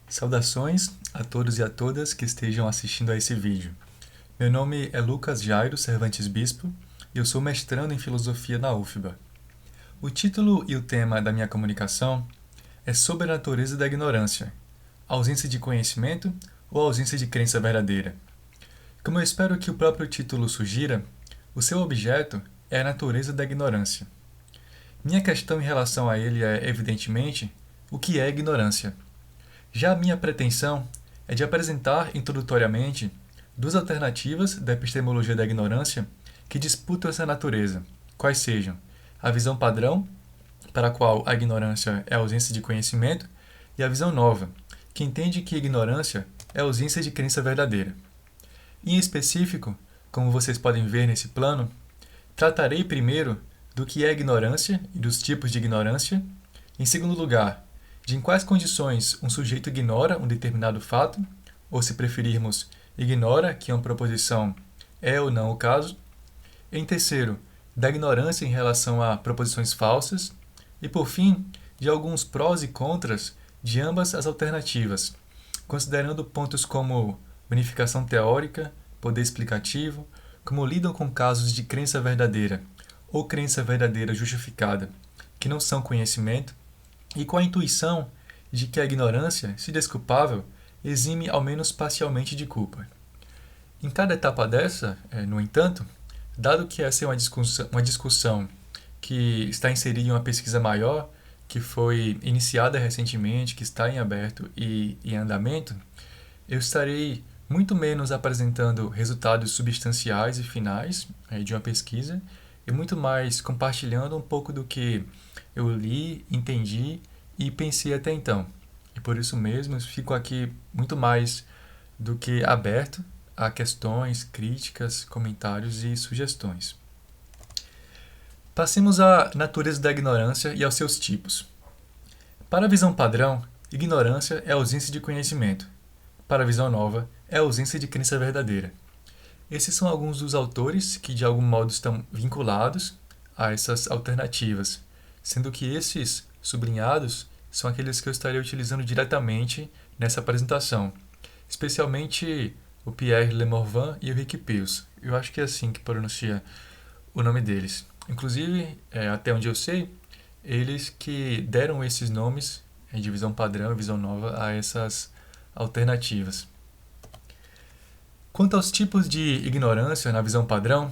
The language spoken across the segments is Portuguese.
Saudações a todos e a todas que estejam assistindo a esse vídeo. Meu nome é Lucas Jairo Cervantes Bispo e eu sou mestrando em Filosofia na UFBA. O título e o tema da minha comunicação é sobre a natureza da ignorância, ausência de conhecimento ou ausência de crença verdadeira. Como eu espero que o próprio título sugira, o seu objeto é a natureza da ignorância. Minha questão em relação a ele é, evidentemente, o que é ignorância. Já a minha pretensão é de apresentar introdutoriamente duas alternativas da epistemologia da ignorância que disputam essa natureza, quais sejam a visão padrão, para a qual a ignorância é a ausência de conhecimento, e a visão nova, que entende que ignorância é a ausência de crença verdadeira. Em específico, como vocês podem ver nesse plano, tratarei primeiro do que é ignorância e dos tipos de ignorância. Em segundo lugar, de em quais condições um sujeito ignora um determinado fato, ou se preferirmos, ignora que uma proposição é ou não o caso. Em terceiro, da ignorância em relação a proposições falsas. E, por fim, de alguns prós e contras de ambas as alternativas, considerando pontos como unificação teórica, poder explicativo, como lidam com casos de crença verdadeira ou crença verdadeira justificada, que não são conhecimento, e com a intuição de que a ignorância, se desculpável, exime ao menos parcialmente de culpa. Em cada etapa dessa, no entanto, dado que essa é uma discussão que está inserida em uma pesquisa maior, que foi iniciada recentemente, que está em aberto e em andamento, eu estarei muito menos apresentando resultados substanciais e finais de uma pesquisa e muito mais compartilhando um pouco do que eu li, entendi e pensei até então. E por isso mesmo fico aqui muito mais do que aberto a questões, críticas, comentários e sugestões. Passemos à natureza da ignorância e aos seus tipos. Para a visão padrão, ignorância é a ausência de conhecimento. Para a visão nova, é a ausência de crença verdadeira. Esses são alguns dos autores que de algum modo estão vinculados a essas alternativas, sendo que esses sublinhados são aqueles que eu estarei utilizando diretamente nessa apresentação, especialmente o Pierre Le Morvan e o Rick Pius. Eu acho que é assim que pronuncia o nome deles. Inclusive, até onde eu sei, eles que deram esses nomes de visão padrão e visão nova a essas alternativas. Quanto aos tipos de ignorância na visão padrão,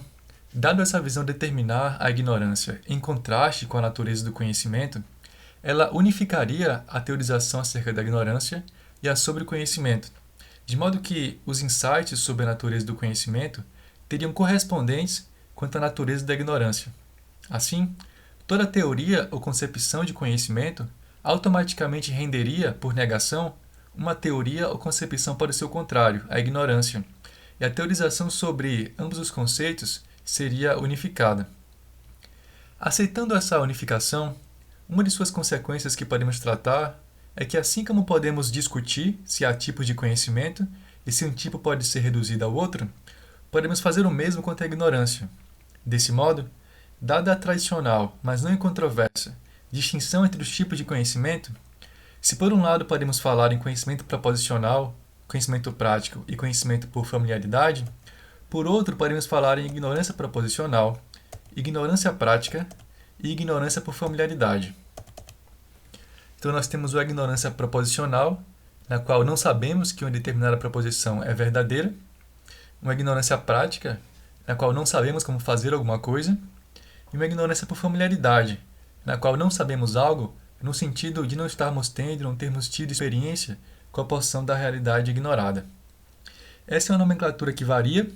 dado essa visão determinar a ignorância em contraste com a natureza do conhecimento, ela unificaria a teorização acerca da ignorância e a sobre o conhecimento, de modo que os insights sobre a natureza do conhecimento teriam correspondentes quanto à natureza da ignorância. Assim, toda teoria ou concepção de conhecimento automaticamente renderia, por negação, uma teoria ou concepção para o seu contrário, a ignorância, e a teorização sobre ambos os conceitos seria unificada. Aceitando essa unificação, uma de suas consequências que podemos tratar é que, assim como podemos discutir se há tipos de conhecimento e se um tipo pode ser reduzido ao outro, podemos fazer o mesmo quanto à ignorância. Desse modo, dada a tradicional, mas não incontroversa, distinção entre os tipos de conhecimento, se por um lado podemos falar em conhecimento proposicional, conhecimento prático e conhecimento por familiaridade, por outro podemos falar em ignorância proposicional, ignorância prática e ignorância por familiaridade. Então nós temos a ignorância proposicional, na qual não sabemos que uma determinada proposição é verdadeira, uma ignorância prática, na qual não sabemos como fazer alguma coisa, e uma ignorância por familiaridade, na qual não sabemos algo no sentido de não estarmos tendo, não termos tido experiência com a porção da realidade ignorada. Essa é uma nomenclatura que varia.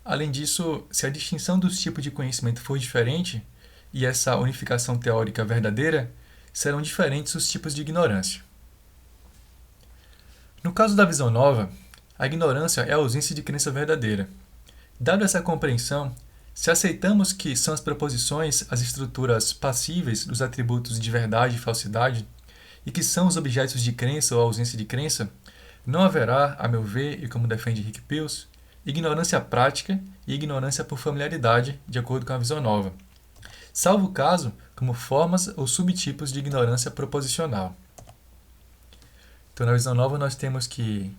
Além disso, se a distinção dos tipos de conhecimento for diferente, e essa unificação teórica verdadeira, serão diferentes os tipos de ignorância. No caso da visão nova, a ignorância é a ausência de crença verdadeira. Dada essa compreensão, se aceitamos que são as proposições as estruturas passíveis dos atributos de verdade e falsidade, e que são os objetos de crença ou ausência de crença, não haverá, a meu ver, e como defende Rick Pius, ignorância prática e ignorância por familiaridade, de acordo com a visão nova, salvo o caso como formas ou subtipos de ignorância proposicional. Então, na visão nova, nós temos que,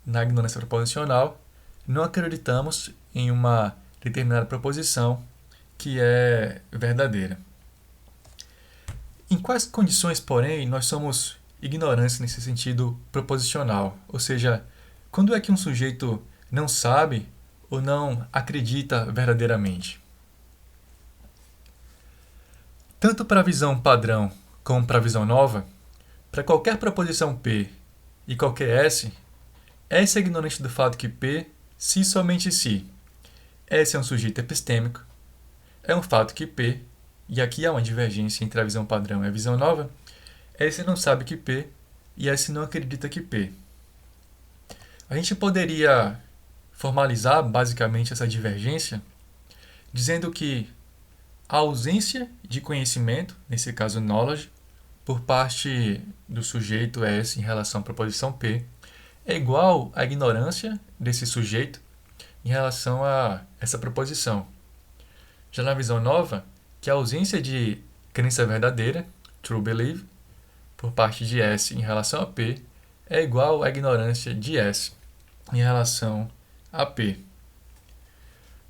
na ignorância proposicional, não acreditamos em uma determinada proposição que é verdadeira. Em quais condições, porém, nós somos ignorantes nesse sentido proposicional? Ou seja, quando é que um sujeito não sabe ou não acredita verdadeiramente? Tanto para a visão padrão como para a visão nova, para qualquer proposição P e qualquer S é ignorante do fato que P, se e somente se, S é um sujeito epistêmico, é um fato que P, e aqui há uma divergência entre a visão padrão e a visão nova, S não sabe que P e S não acredita que P. A gente poderia formalizar basicamente essa divergência dizendo que a ausência de conhecimento, nesse caso knowledge, por parte do sujeito S em relação à proposição P, é igual à ignorância desse sujeito em relação a essa proposição. Já na visão nova, que a ausência de crença verdadeira, true belief, por parte de S em relação a P, é igual à ignorância de S em relação a P.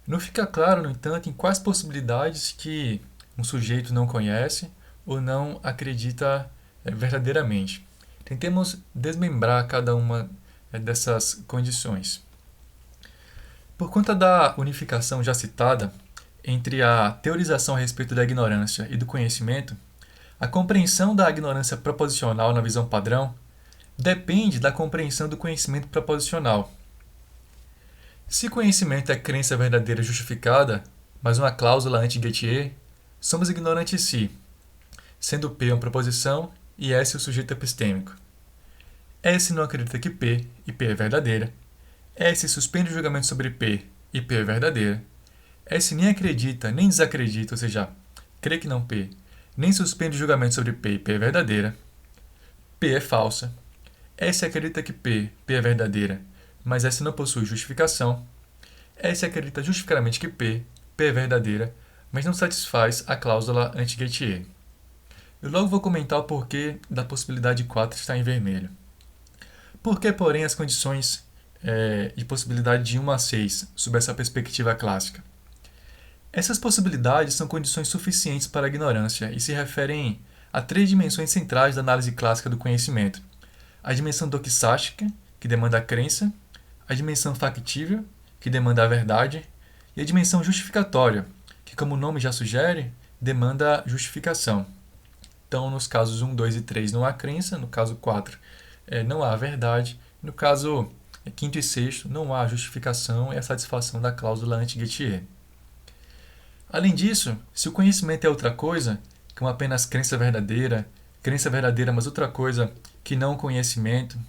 Não fica claro, no entanto, em quais possibilidades que um sujeito não conhece ou não acredita verdadeiramente. Tentemos desmembrar cada uma dessas condições. Por conta da unificação já citada entre a teorização a respeito da ignorância e do conhecimento, a compreensão da ignorância proposicional na visão padrão depende da compreensão do conhecimento proposicional. Se conhecimento é crença verdadeira justificada, mas uma cláusula anti-Gettier, somos ignorantes se, sendo P uma proposição e S o sujeito epistêmico. S não acredita que P e P é verdadeira. S suspende o julgamento sobre P e P é verdadeira. S nem acredita nem desacredita, ou seja, crê que não P, nem suspende o julgamento sobre P e P é verdadeira. P é falsa. S acredita que P é verdadeira, mas S não possui justificação. S acredita justificadamente que P é verdadeira, mas não satisfaz a cláusula anti-Gettier. Eu logo vou comentar o porquê da possibilidade 4 estar em vermelho. Por que, porém, as condições de possibilidade de 1 a 6, sob essa perspectiva clássica? Essas possibilidades são condições suficientes para a ignorância e se referem a 3 dimensões centrais da análise clássica do conhecimento. A dimensão doxástica, que demanda a crença, a dimensão factível, que demanda a verdade, e a dimensão justificatória, que, como o nome já sugere, demanda justificação. Então, nos casos 1, 2 e 3 não há crença, no caso 4 não há verdade, no caso 5º e 6º não há justificação e a satisfação da cláusula anti-Gettier. Além disso, se o conhecimento é outra coisa, como apenas crença verdadeira, mas outra coisa que não conhecimento,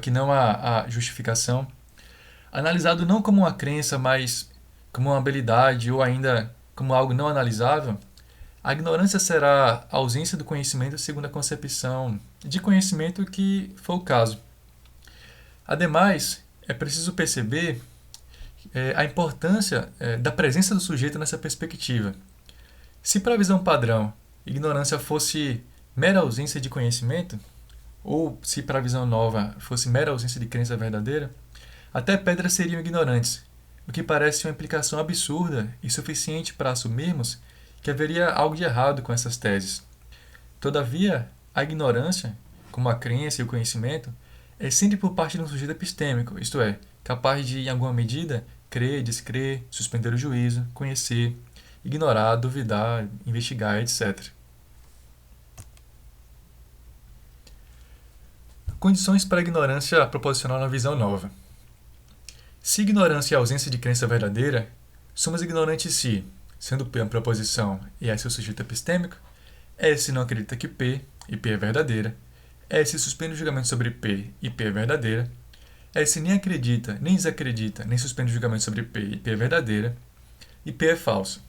que não há justificação, analisado não como uma crença, mas como uma habilidade ou ainda como algo não analisável, a ignorância será a ausência do conhecimento segundo a concepção de conhecimento que for o caso. Ademais, é preciso perceber a importância da presença do sujeito nessa perspectiva. Se para a visão padrão, ignorância fosse mera ausência de conhecimento, ou se para a visão nova fosse mera ausência de crença verdadeira, até pedras seriam ignorantes, o que parece uma implicação absurda e suficiente para assumirmos que haveria algo de errado com essas teses. Todavia, a ignorância, como a crença e o conhecimento, é sempre por parte de um sujeito epistêmico, isto é, capaz de, em alguma medida, crer, descrer, suspender o juízo, conhecer, ignorar, duvidar, investigar, etc. Condições para a ignorância proposicional na visão nova. Se ignorância é a ausência de crença verdadeira, somos ignorantes se, sendo P uma proposição e S o sujeito epistêmico, S não acredita que P e P é verdadeira, S suspende o julgamento sobre P e P é verdadeira, S nem acredita, nem desacredita, nem suspende o julgamento sobre P e P é verdadeira, e P é falso.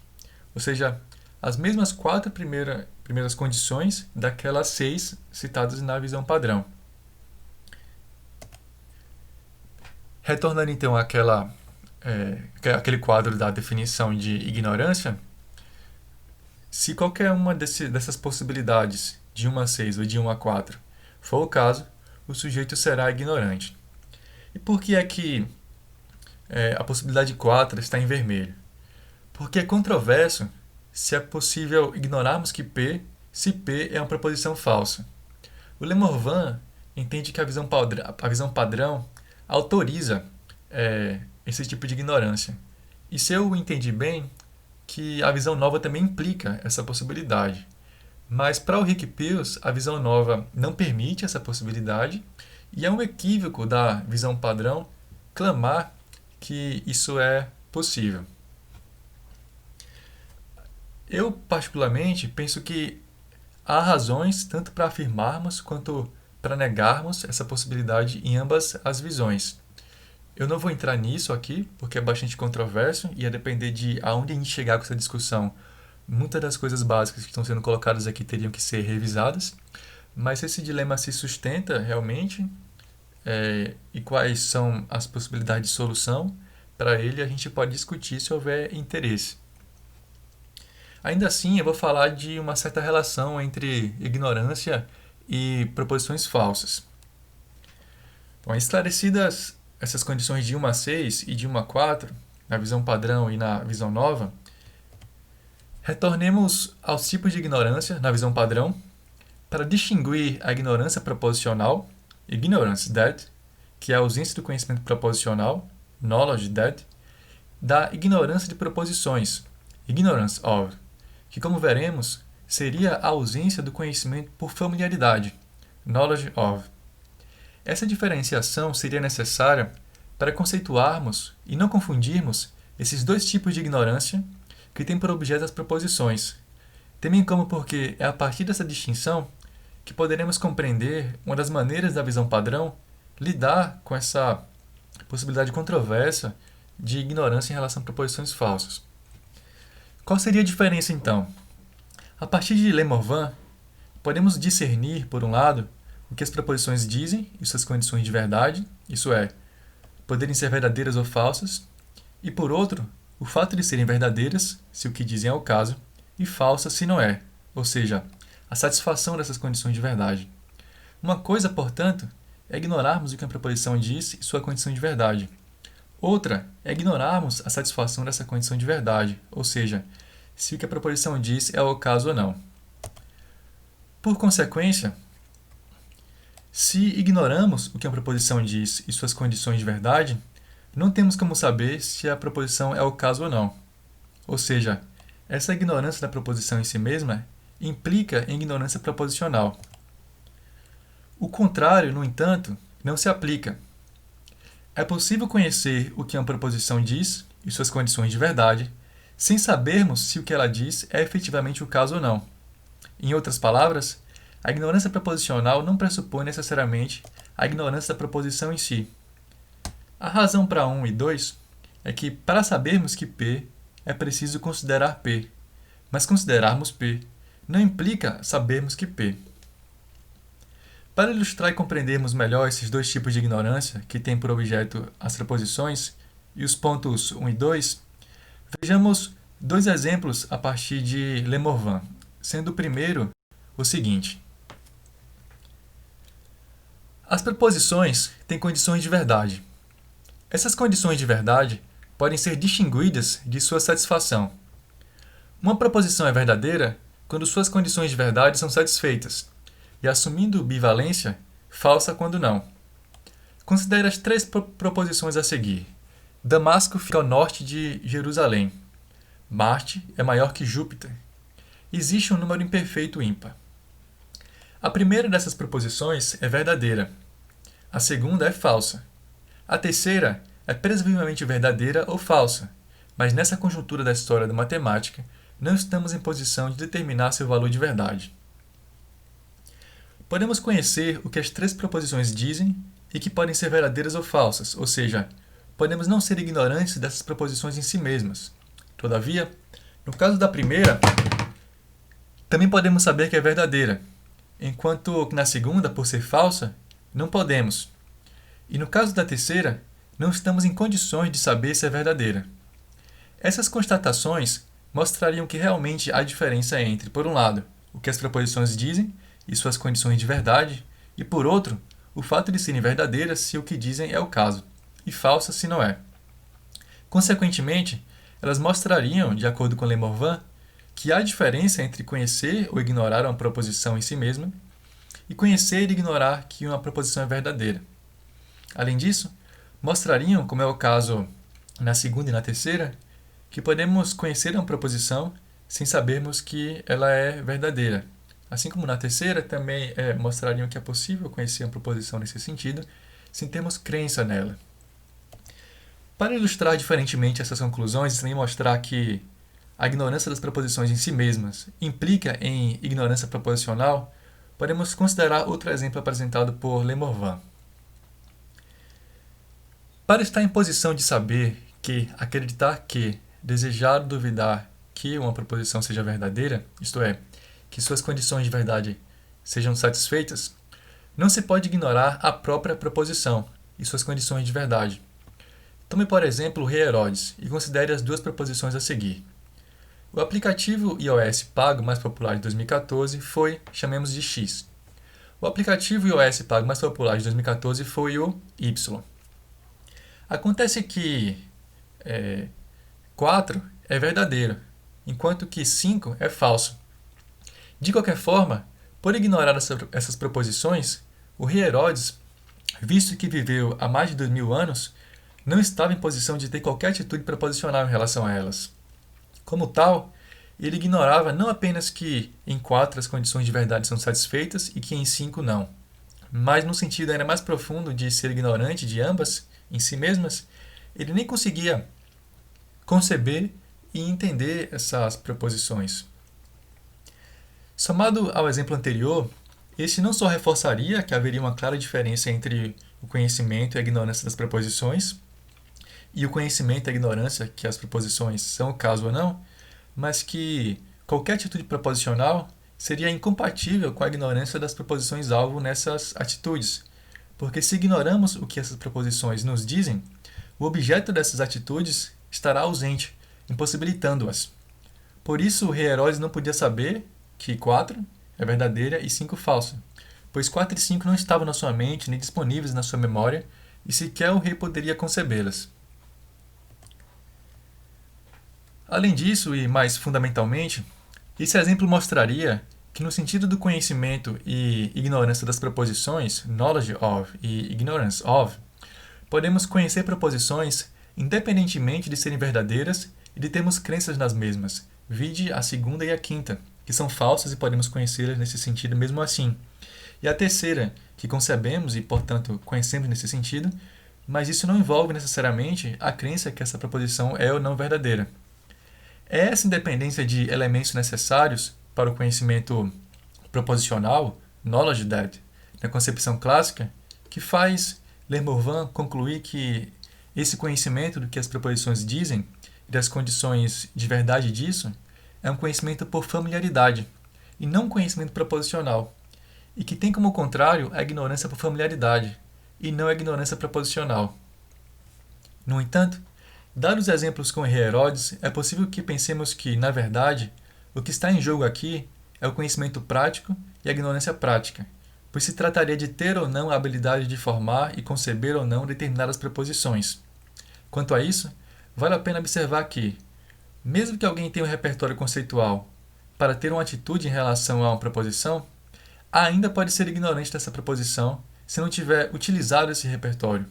Ou seja, as mesmas 4 primeiras condições daquelas 6 citadas na visão padrão. Retornando então àquele quadro da definição de ignorância, se qualquer uma dessas possibilidades, de 1 a 6 ou de 1 a 4, for o caso, o sujeito será ignorante. E por que é que a possibilidade 4 está em vermelho? Porque é controverso se é possível ignorarmos que P, se P é uma proposição falsa. O Le Morvan entende que a visão padrão autoriza esse tipo de ignorância. E se eu entendi bem, que a visão nova também implica essa possibilidade. Mas para o Rick Pearce, a visão nova não permite essa possibilidade e é um equívoco da visão padrão clamar que isso é possível. Eu, particularmente, penso que há razões tanto para afirmarmos quanto para negarmos essa possibilidade em ambas as visões. Eu não vou entrar nisso aqui, porque é bastante controverso e a depender de aonde a gente chegar com essa discussão, muitas das coisas básicas que estão sendo colocadas aqui teriam que ser revisadas. Mas se esse dilema se sustenta realmente, e quais são as possibilidades de solução, para ele a gente pode discutir se houver interesse. Ainda assim, eu vou falar de uma certa relação entre ignorância e proposições falsas. Bom, esclarecidas essas condições de 1 a 6 e de 1 a 4, na visão padrão e na visão nova, retornemos aos tipos de ignorância na visão padrão para distinguir a ignorância proposicional, ignorance that, que é a ausência do conhecimento proposicional, knowledge that, da ignorância de proposições, ignorance of, que, como veremos, seria a ausência do conhecimento por familiaridade, knowledge of. Essa diferenciação seria necessária para conceituarmos e não confundirmos esses dois tipos de ignorância que têm por objeto as proposições, também como porque é a partir dessa distinção que poderemos compreender uma das maneiras da visão padrão lidar com essa possibilidade controversa de ignorância em relação a proposições falsas. Qual seria a diferença, então? A partir de Le Morvan, podemos discernir, por um lado, o que as proposições dizem e suas condições de verdade, isso é, poderem ser verdadeiras ou falsas, e, por outro, o fato de serem verdadeiras, se o que dizem é o caso, e falsas se não é, ou seja, a satisfação dessas condições de verdade. Uma coisa, portanto, é ignorarmos o que a proposição diz e sua condição de verdade. Outra é ignorarmos a satisfação dessa condição de verdade, ou seja, se o que a proposição diz é o caso ou não. Por consequência, se ignoramos o que a proposição diz e suas condições de verdade, não temos como saber se a proposição é o caso ou não. Ou seja, essa ignorância da proposição em si mesma implica em ignorância proposicional. O contrário, no entanto, não se aplica. É possível conhecer o que uma proposição diz e suas condições de verdade, sem sabermos se o que ela diz é efetivamente o caso ou não. Em outras palavras, a ignorância proposicional não pressupõe necessariamente a ignorância da proposição em si. A razão para 1 e 2 é que, para sabermos que P, é preciso considerar P, mas considerarmos P não implica sabermos que P. Para ilustrar e compreendermos melhor esses dois tipos de ignorância que têm por objeto as proposições e os pontos 1 e 2, vejamos dois exemplos a partir de Le Morvan, sendo o primeiro o seguinte. As proposições têm condições de verdade. Essas condições de verdade podem ser distinguidas de sua satisfação. Uma proposição é verdadeira quando suas condições de verdade são satisfeitas, e, assumindo bivalência, falsa quando não. Considere as três proposições a seguir. Damasco fica ao norte de Jerusalém. Marte é maior que Júpiter. Existe um número imperfeito ímpar. A primeira dessas proposições é verdadeira. A segunda é falsa. A terceira é presumivelmente verdadeira ou falsa, mas nessa conjuntura da história da matemática, não estamos em posição de determinar seu valor de verdade. Podemos conhecer o que as três proposições dizem e que podem ser verdadeiras ou falsas, ou seja, podemos não ser ignorantes dessas proposições em si mesmas. Todavia, no caso da primeira, também podemos saber que é verdadeira, enquanto que na segunda, por ser falsa, não podemos. E no caso da terceira, não estamos em condições de saber se é verdadeira. Essas constatações mostrariam que realmente há diferença entre, por um lado, o que as proposições dizem e suas condições de verdade, e, por outro, o fato de serem verdadeiras se o que dizem é o caso, e falsas se não é. Consequentemente, elas mostrariam, de acordo com Le Morvan, que há diferença entre conhecer ou ignorar uma proposição em si mesma e conhecer e ignorar que uma proposição é verdadeira. Além disso, mostrariam, como é o caso na segunda e na terceira, que podemos conhecer uma proposição sem sabermos que ela é verdadeira. Assim como na terceira, também mostrariam que é possível conhecer uma proposição nesse sentido, sem termos crença nela. Para ilustrar diferentemente essas conclusões e também mostrar que a ignorância das proposições em si mesmas implica em ignorância proposicional, podemos considerar outro exemplo apresentado por Le Morvan. Para estar em posição de saber que, acreditar que, desejar ou duvidar que uma proposição seja verdadeira, isto é, que suas condições de verdade sejam satisfeitas, não se pode ignorar a própria proposição e suas condições de verdade. Tome, por exemplo, o rei Herodes e considere as duas proposições a seguir. O aplicativo iOS pago mais popular de 2014 foi, chamemos de X. O aplicativo iOS pago mais popular de 2014 foi o Y. Acontece que 4 é verdadeiro, enquanto que 5 é falso. De qualquer forma, por ignorar essas proposições, o rei Herodes, visto que viveu há mais de 2000 anos, não estava em posição de ter qualquer atitude proposicional em relação a elas. Como tal, ele ignorava não apenas que em 4 as condições de verdade são satisfeitas e que em 5 não, mas no sentido ainda mais profundo de ser ignorante de ambas em si mesmas, ele nem conseguia conceber e entender essas proposições. Somado ao exemplo anterior, este não só reforçaria que haveria uma clara diferença entre o conhecimento e a ignorância das proposições, e o conhecimento e a ignorância que as proposições são o caso ou não, mas que qualquer atitude proposicional seria incompatível com a ignorância das proposições-alvo nessas atitudes, porque se ignoramos o que essas proposições nos dizem, o objeto dessas atitudes estará ausente, impossibilitando-as. Por isso, o rei Herodes não podia saber que 4 é verdadeira e 5 falsa, pois 4 e 5 não estavam na sua mente nem disponíveis na sua memória, e sequer o rei poderia concebê-las. Além disso, e mais fundamentalmente, esse exemplo mostraria que no sentido do conhecimento e ignorância das proposições, knowledge of e ignorance of, podemos conhecer proposições independentemente de serem verdadeiras e de termos crenças nas mesmas, vide a segunda e a quinta, que são falsas e podemos conhecê-las nesse sentido mesmo assim, e a terceira, que concebemos e, portanto, conhecemos nesse sentido, mas isso não envolve necessariamente a crença que essa proposição é ou não verdadeira. É essa independência de elementos necessários para o conhecimento proposicional, knowledge that, na concepção clássica, que faz Le Morvan concluir que esse conhecimento do que as proposições dizem e das condições de verdade disso é um conhecimento por familiaridade e não um conhecimento proposicional, e que tem como contrário a ignorância por familiaridade e não a ignorância proposicional. No entanto, dados os exemplos com o rei Herodes, é possível que pensemos que, na verdade, o que está em jogo aqui é o conhecimento prático e a ignorância prática, pois se trataria de ter ou não a habilidade de formar e conceber ou não determinadas proposições. Quanto a isso, vale a pena observar que, mesmo que alguém tenha um repertório conceitual para ter uma atitude em relação a uma proposição, ainda pode ser ignorante dessa proposição se não tiver utilizado esse repertório.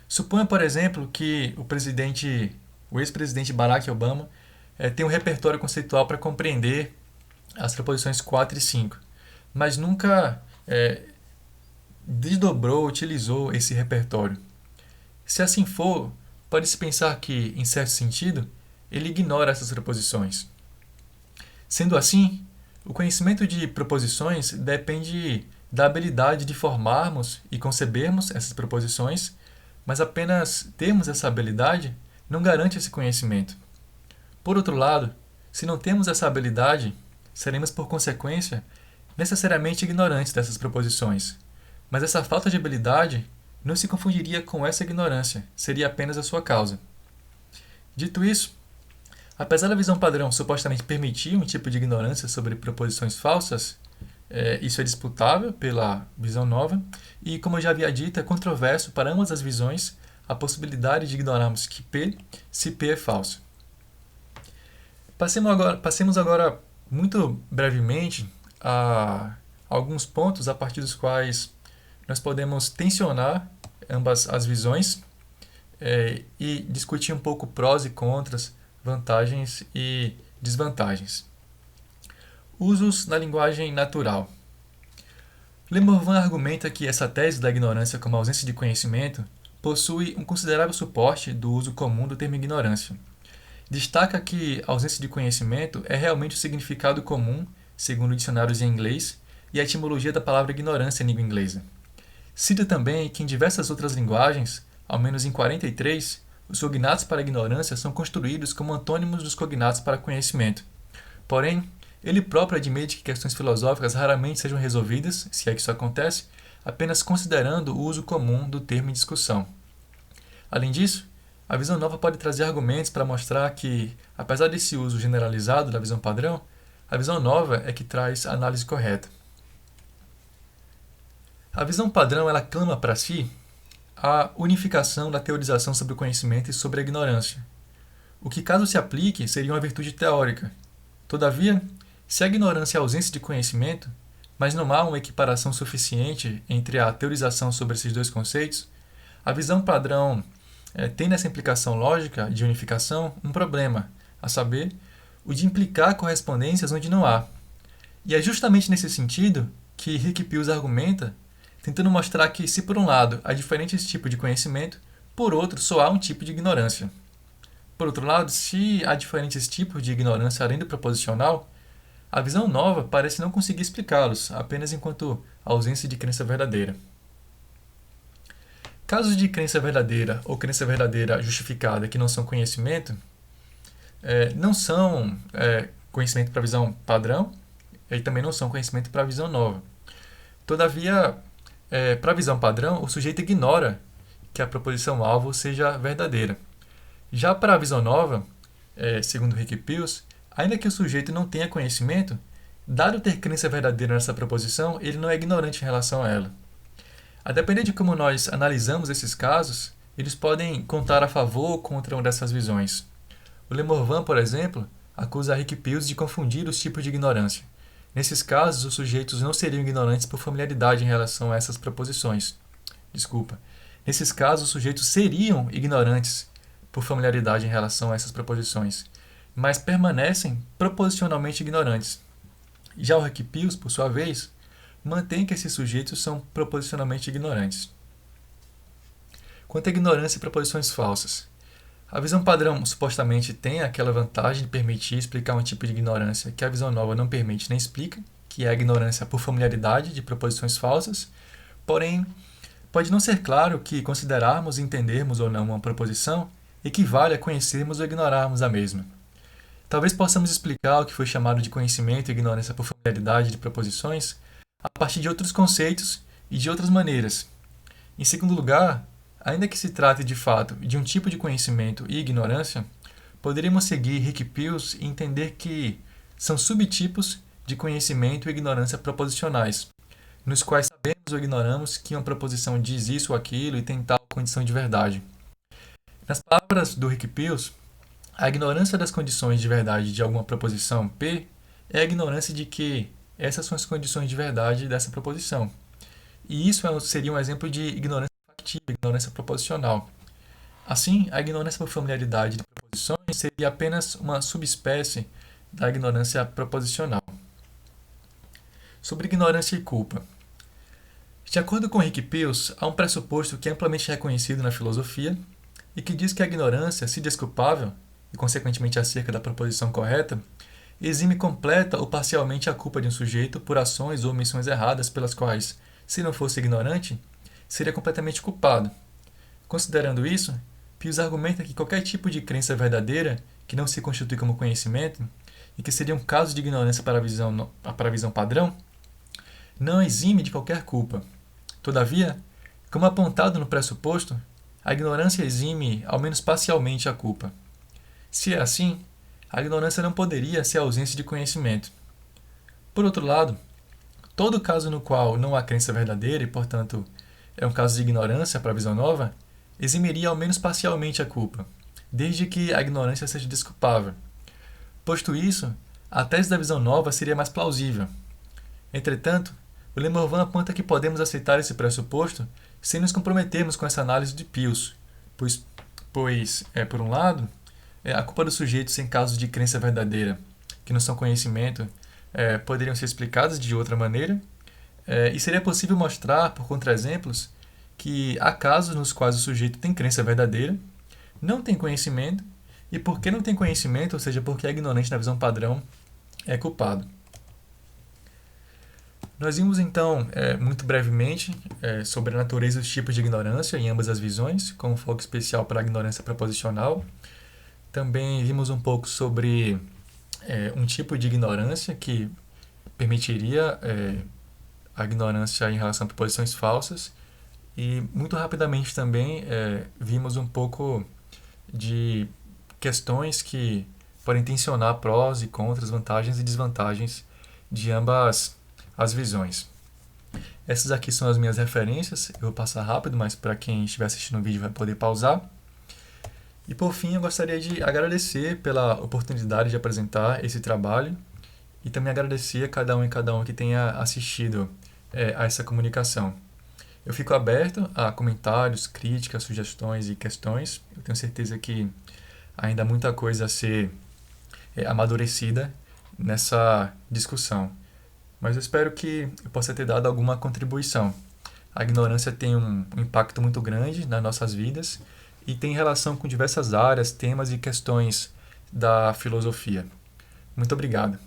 Suponha, por exemplo, que o ex-presidente Barack Obama tem um repertório conceitual para compreender as proposições 4 e 5, mas nunca desdobrou, utilizou esse repertório. Se assim for, pode-se pensar que, em certo sentido, ele ignora essas proposições. Sendo assim, o conhecimento de proposições depende da habilidade de formarmos e concebermos essas proposições, mas apenas termos essa habilidade não garante esse conhecimento. Por outro lado, se não temos essa habilidade, seremos, por consequência, necessariamente ignorantes dessas proposições. Mas essa falta de habilidade não se confundiria com essa ignorância, seria apenas a sua causa. Dito isso, apesar da visão padrão supostamente permitir um tipo de ignorância sobre proposições falsas, Isso é disputável pela visão nova e, como eu já havia dito, é controverso para ambas as visões a possibilidade de ignorarmos que P, se P é falso. Passemos agora muito brevemente a alguns pontos a partir dos quais nós podemos tensionar ambas as visões e discutir um pouco prós e contras, vantagens e desvantagens. Usos na linguagem natural. Le Morvan argumenta que essa tese da ignorância como ausência de conhecimento possui um considerável suporte do uso comum do termo ignorância. Destaca que a ausência de conhecimento é realmente o significado comum, segundo dicionários em inglês, e a etimologia da palavra ignorância em língua inglesa. Cita também que em diversas outras linguagens, ao menos em 43, os cognatos para ignorância são construídos como antônimos dos cognatos para conhecimento. Porém, ele próprio admite que questões filosóficas raramente sejam resolvidas, se é que isso acontece, apenas considerando o uso comum do termo em discussão. Além disso, a visão nova pode trazer argumentos para mostrar que, apesar desse uso generalizado da visão padrão, a visão nova é que traz a análise correta. A visão padrão ela clama para si a unificação da teorização sobre o conhecimento e sobre a ignorância, o que, caso se aplique, seria uma virtude teórica. Todavia, se a ignorância é a ausência de conhecimento, mas não há uma equiparação suficiente entre a teorização sobre esses dois conceitos, a visão padrão tem nessa implicação lógica de unificação um problema, a saber, o de implicar correspondências onde não há. E é justamente nesse sentido que Rick Pius argumenta, tentando mostrar que, se por um lado há diferentes tipos de conhecimento, por outro só há um tipo de ignorância. Por outro lado, se há diferentes tipos de ignorância além do proposicional, a visão nova parece não conseguir explicá-los, apenas enquanto ausência de crença verdadeira. Casos de crença verdadeira ou crença verdadeira justificada que não são conhecimento, não são conhecimento para a visão padrão e também não são conhecimento para a visão nova. Todavia, para a visão padrão, o sujeito ignora que a proposição-alvo seja verdadeira. Já para a visão nova, segundo Rick Pius, ainda que o sujeito não tenha conhecimento, dado ter crença verdadeira nessa proposição, ele não é ignorante em relação a ela. A depender de como nós analisamos esses casos, eles podem contar a favor ou contra uma dessas visões. O Le Morvan, por exemplo, acusa Rick Pius de confundir os tipos de ignorância. Nesses casos, os sujeitos não seriam ignorantes por familiaridade em relação a essas proposições. Nesses casos, os sujeitos seriam ignorantes por familiaridade em relação a essas proposições, mas permanecem proposicionalmente ignorantes. Já o Rick Pius, por sua vez, mantém que esses sujeitos são proposicionalmente ignorantes. Quanto à ignorância e proposições falsas, a visão padrão supostamente tem aquela vantagem de permitir explicar um tipo de ignorância que a visão nova não permite nem explica, que é a ignorância por familiaridade de proposições falsas, porém, pode não ser claro que considerarmos e entendermos ou não uma proposição equivale a conhecermos ou ignorarmos a mesma. Talvez possamos explicar o que foi chamado de conhecimento e ignorância por familiaridade de proposições a partir de outros conceitos e de outras maneiras. Em segundo lugar, ainda que se trate de fato de um tipo de conhecimento e ignorância, poderíamos seguir Rick Pius e entender que são subtipos de conhecimento e ignorância proposicionais, nos quais sabemos ou ignoramos que uma proposição diz isso ou aquilo e tem tal condição de verdade. Nas palavras do Rick Pius, a ignorância das condições de verdade de alguma proposição P é a ignorância de que essas são as condições de verdade dessa proposição. E isso seria um exemplo de ignorância factível, ignorância proposicional. Assim, a ignorância por familiaridade de proposições seria apenas uma subespécie da ignorância proposicional. Sobre ignorância e culpa. De acordo com Rick Pius, há um pressuposto que é amplamente reconhecido na filosofia e que diz que a ignorância, se desculpável, e consequentemente acerca da proposição correta, exime completa ou parcialmente a culpa de um sujeito por ações ou omissões erradas pelas quais, se não fosse ignorante, seria completamente culpado. Considerando isso, Pius argumenta que qualquer tipo de crença verdadeira que não se constitui como conhecimento e que seria um caso de ignorância para a visão padrão, não exime de qualquer culpa. Todavia, como apontado no pressuposto, a ignorância exime, ao menos parcialmente, a culpa. Se é assim, a ignorância não poderia ser a ausência de conhecimento. Por outro lado, todo caso no qual não há crença verdadeira e, portanto, é um caso de ignorância para a visão nova, eximiria ao menos parcialmente a culpa, desde que a ignorância seja desculpável. Posto isso, a tese da visão nova seria mais plausível. Entretanto, o Lenormand aponta que podemos aceitar esse pressuposto sem nos comprometermos com essa análise de Peirce, pois por um lado, a culpa dos sujeitos em casos de crença verdadeira, que não são conhecimento, poderiam ser explicadas de outra maneira, e seria possível mostrar, por contra-exemplos, que há casos nos quais o sujeito tem crença verdadeira, não tem conhecimento, e porque não tem conhecimento, ou seja, porque é ignorante na visão padrão, é culpado. Nós vimos então, muito brevemente, sobre a natureza e os tipos de ignorância em ambas as visões, com um foco especial para a ignorância proposicional. Também vimos um pouco sobre um tipo de ignorância que permitiria a ignorância em relação a proposições falsas. E muito rapidamente também vimos um pouco de questões que podem tensionar prós e contras, vantagens e desvantagens de ambas as visões. Essas aqui são as minhas referências, eu vou passar rápido, mas para quem estiver assistindo o vídeo vai poder pausar. E por fim, eu gostaria de agradecer pela oportunidade de apresentar esse trabalho e também agradecer a cada um que tenha assistido a essa comunicação. Eu fico aberto a comentários, críticas, sugestões e questões. Eu tenho certeza que ainda há muita coisa a ser amadurecida nessa discussão. Mas eu espero que eu possa ter dado alguma contribuição. A ignorância tem um impacto muito grande nas nossas vidas e tem relação com diversas áreas, temas e questões da filosofia. Muito obrigado.